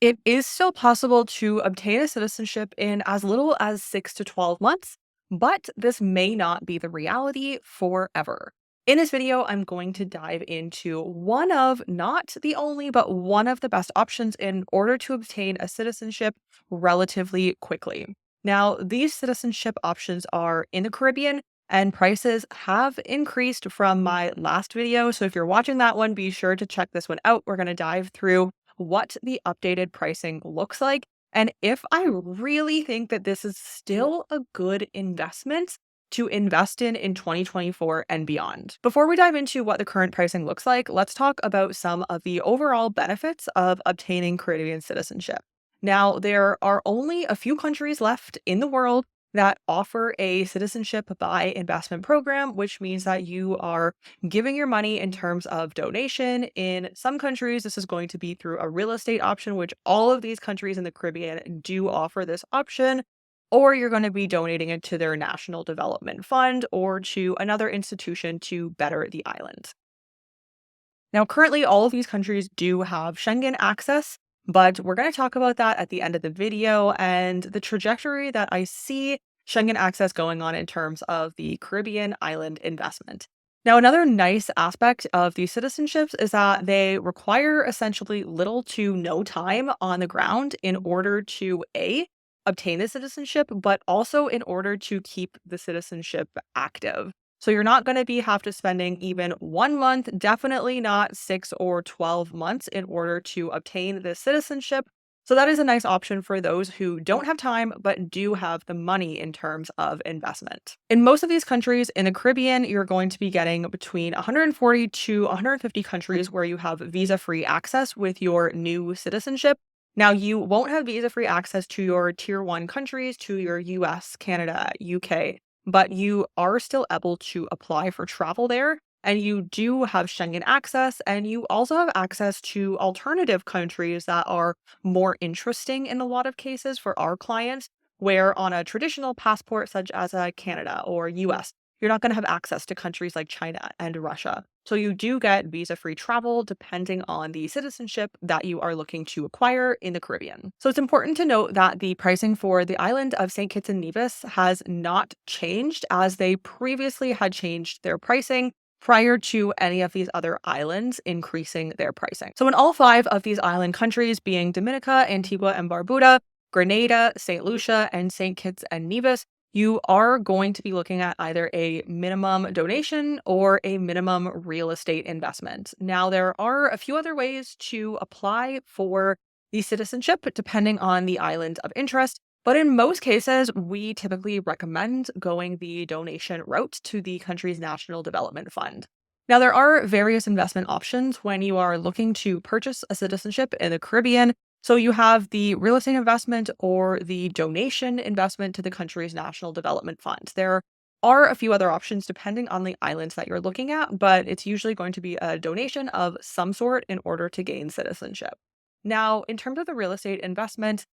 It is still possible to obtain a citizenship in as little as 6 to 12 months, but this may not be the reality forever. In this video, I'm going to dive into one of, not the only, but one of the best options in order to obtain a citizenship relatively quickly. Now, these citizenship options are in the Caribbean, and prices have increased from my last video. So if you're watching that one, be sure to check this one out. We're going to dive through what the updated pricing looks like, and if I really think that this is still a good investment to invest in 2024 and beyond. Before we dive into what the current pricing looks like, let's talk about some of the overall benefits of obtaining Caribbean citizenship. Now, there are only a few countries left in the world that offer a citizenship by investment program, which means that you are giving your money in terms of donation. In some countries, this is going to be through a real estate option, which all of these countries in the Caribbean do offer this option, or you're going to be donating it to their national development fund or to another institution to better the island. Now, currently, all of these countries do have Schengen access, but we're going to talk about that at the end of the video and the trajectory that I see Schengen access going on in terms of the Caribbean island investment. Now, another nice aspect of these citizenships is that they require essentially little to no time on the ground in order to obtain the citizenship, but also in order to keep the citizenship active. So you're not going to have to spending even 1 month, definitely not 6 or 12 months in order to obtain this citizenship. So that is a nice option for those who don't have time but do have the money in terms of investment. In most of these countries in the Caribbean, you're going to be getting between 140 to 150 countries where you have visa-free access with your new citizenship. Now, you won't have visa-free access to your tier 1 countries, to your US, Canada, UK, but you are still able to apply for travel there. And you do have Schengen access, and you also have access to alternative countries that are more interesting in a lot of cases for our clients, where on a traditional passport, such as a Canada or US, you're not going to have access to countries like China and Russia. So you do get visa-free travel depending on the citizenship that you are looking to acquire in the Caribbean. So it's important to note that the pricing for the island of St. Kitts and Nevis has not changed, as they previously had changed their pricing prior to any of these other islands increasing their pricing. So in all 5 of these island countries, being Dominica, Antigua and Barbuda, Grenada, St. Lucia, and St. Kitts and Nevis, you are going to be looking at either a minimum donation or a minimum real estate investment. Now, there are a few other ways to apply for the citizenship depending on the island of interest, but in most cases, we typically recommend going the donation route to the country's national development fund. Now, there are various investment options when you are looking to purchase a citizenship in the Caribbean. So you have the real estate investment or the donation investment to the country's national development fund. There are a few other options depending on the islands that you're looking at, but it's usually going to be a donation of some sort in order to gain citizenship. Now, in terms of the real estate investment,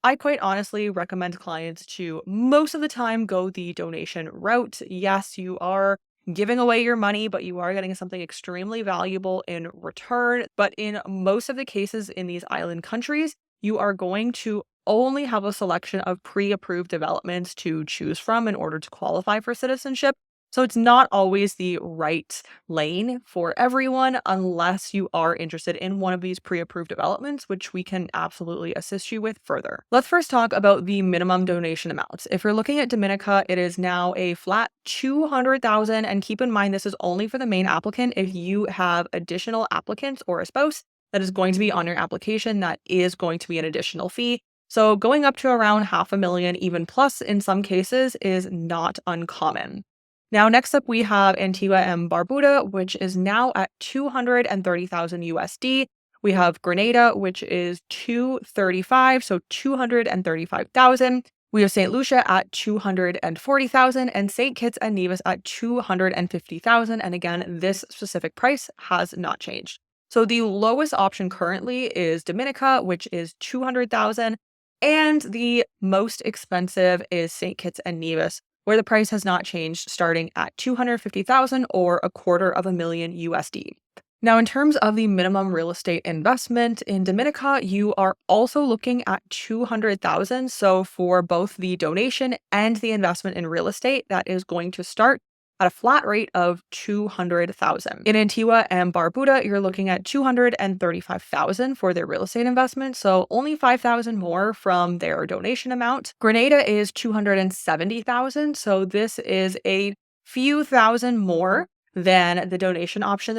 I quite honestly recommend clients to most of the time go the donation route. Yes, you are giving away your money, but you are getting something extremely valuable in return. But in most of the cases in these island countries, you are going to only have a selection of pre-approved developments to choose from in order to qualify for citizenship. So it's not always the right lane for everyone unless you are interested in one of these pre-approved developments, which we can absolutely assist you with further. Let's first talk about the minimum donation amount. If you're looking at Dominica, it is now a flat 200,000, and keep in mind this is only for the main applicant. If you have additional applicants or a spouse that is going to be on your application, that is going to be an additional fee. So going up to around 500,000, even plus in some cases, is not uncommon. Now, next up, we have Antigua and Barbuda, which is now at 230,000 USD. We have Grenada, which is 235, so 235,000. We have St. Lucia at 240,000 and St. Kitts and Nevis at 250,000. And again, this specific price has not changed. So the lowest option currently is Dominica, which is 200,000. And the most expensive is St. Kitts and Nevis, where the price has not changed, starting at 250,000 or $250,000 USD. Now, in terms of the minimum real estate investment in Dominica, you are also looking at 200,000. So for both the donation and the investment in real estate, that is going to start at a flat rate of 200,000. In Antigua and Barbuda, you're looking at 235,000 for their real estate investment, so only 5,000 more from their donation amount. Grenada is 270,000, so this is a few thousand more than the donation option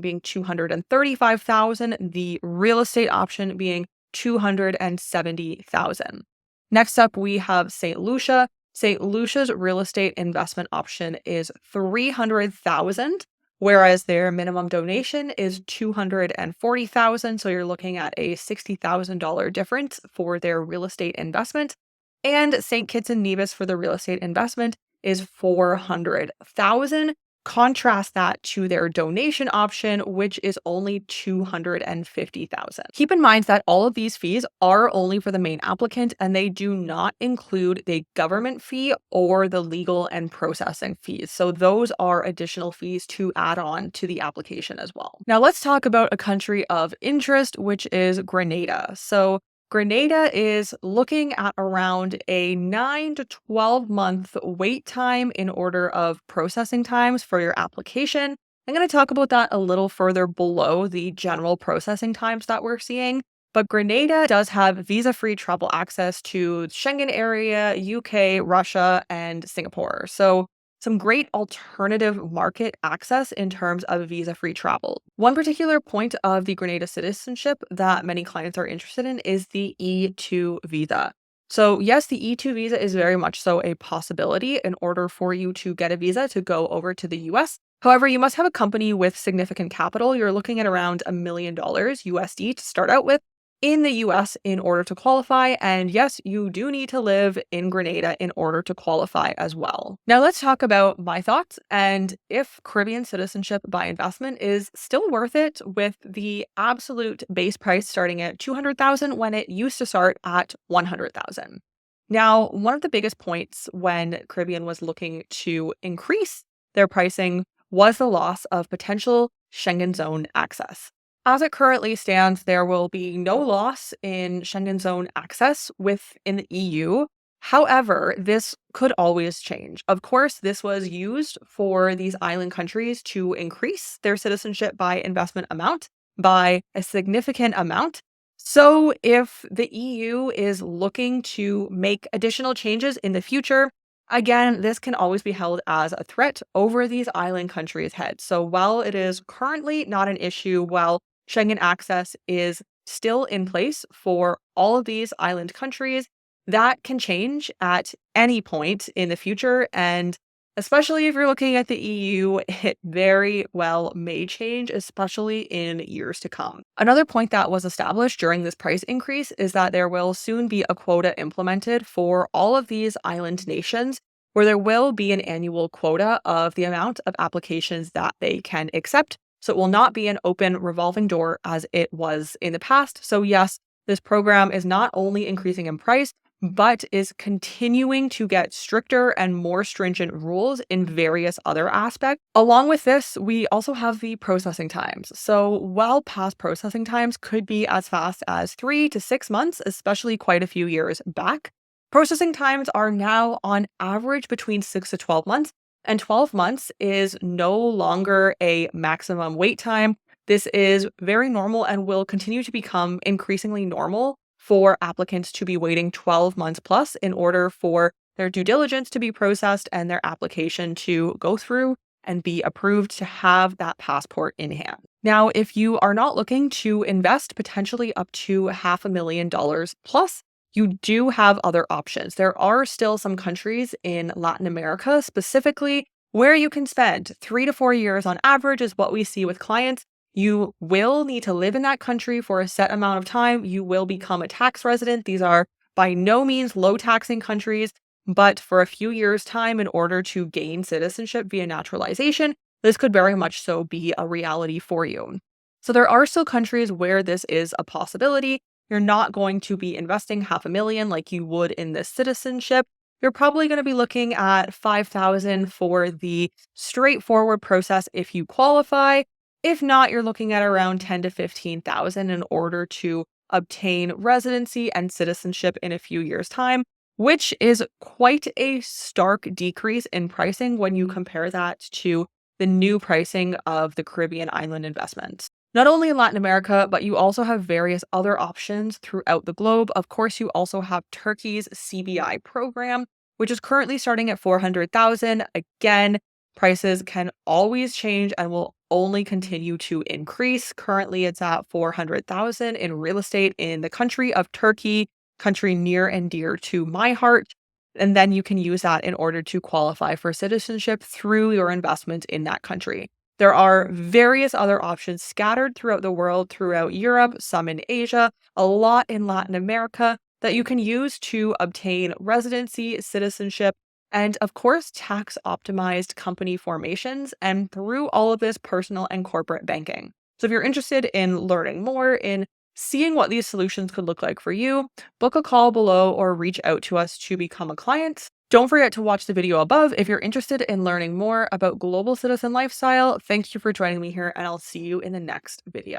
being 235,000, the real estate option being 270,000. Next up, we have St. Lucia. St. Lucia's real estate investment option is 300,000, whereas their minimum donation is 240,000. So you're looking at a $60,000 difference for their real estate investment. And St. Kitts and Nevis for the real estate investment is 400,000. Contrast that to their donation option, which is only 250,000. Keep in mind that all of these fees are only for the main applicant and they do not include the government fee or the legal and processing fees. So those are additional fees to add on to the application as well. Now let's talk about a country of interest, which is Grenada. So Grenada is looking at around a 9 to 12 month wait time in order of processing times for your application. I'm going to talk about that a little further below the general processing times that we're seeing. But Grenada does have visa-free travel access to Schengen area, UK, Russia, and Singapore. So some great alternative market access in terms of visa-free travel. One particular point of the Grenada citizenship that many clients are interested in is the E2 visa. So yes, the E2 visa is very much so a possibility in order for you to get a visa to go over to the US. However, you must have a company with significant capital. You're looking at around $1 million USD to start out with in the US in order to qualify. And yes, you do need to live in Grenada in order to qualify as well. Now let's talk about my thoughts and if Caribbean citizenship by investment is still worth it with the absolute base price starting at 200,000 when it used to start at 100,000. Now, one of the biggest points when Caribbean was looking to increase their pricing was the loss of potential Schengen zone access. As it currently stands, there will be no loss in Schengen zone access within the EU. However, this could always change. Of course, this was used for these island countries to increase their citizenship by investment amount by a significant amount. So if the EU is looking to make additional changes in the future, again, this can always be held as a threat over these island countries' heads. So while it is currently not an issue, while Schengen access is still in place for all of these island countries, that can change at any point in the future. And especially if you're looking at the EU, it very well may change, especially in years to come. Another point that was established during this price increase is that there will soon be a quota implemented for all of these island nations, where there will be an annual quota of the amount of applications that they can accept. So it will not be an open revolving door as it was in the past. So yes, this program is not only increasing in price, but is continuing to get stricter and more stringent rules in various other aspects. Along with this, we also have the processing times. So while past processing times could be as fast as 3 to 6 months, especially quite a few years back, processing times are now on average between 6 to 12 months. And 12 months is no longer a maximum wait time. This is very normal and will continue to become increasingly normal for applicants to be waiting 12 months plus in order for their due diligence to be processed and their application to go through and be approved to have that passport in hand. Now, if you are not looking to invest potentially up to $500,000 plus, you do have other options. There are still some countries in Latin America specifically where you can spend 3 to 4 years on average is what we see with clients. You will need to live in that country for a set amount of time. You will become a tax resident. These are by no means low taxing countries, but for a few years' time in order to gain citizenship via naturalization, this could very much so be a reality for you. So there are still countries where this is a possibility. You're not going to be investing $500,000 like you would in this citizenship. You're probably going to be looking at $5,000 for the straightforward process if you qualify. If not, you're looking at around 10 to 15,000 in order to obtain residency and citizenship in a few years' time, which is quite a stark decrease in pricing when you compare that to the new pricing of the Caribbean island investments. Not only in Latin America, but you also have various other options throughout the globe. Of course, you also have Turkey's CBI program, which is currently starting at 400,000. Again, prices can always change and will only continue to increase. Currently, it's at 400,000 in real estate in the country of Turkey, country near and dear to my heart. And then you can use that in order to qualify for citizenship through your investment in that country. There are various other options scattered throughout the world, throughout Europe, some in Asia, a lot in Latin America that you can use to obtain residency, citizenship, and of course, tax optimized company formations, and through all of this personal and corporate banking. So, if you're interested in learning more, in seeing what these solutions could look like for you, book a call below or reach out to us to become a client. Don't forget to watch the video above if you're interested in learning more about global citizen lifestyle. Thank you for joining me here, and I'll see you in the next video.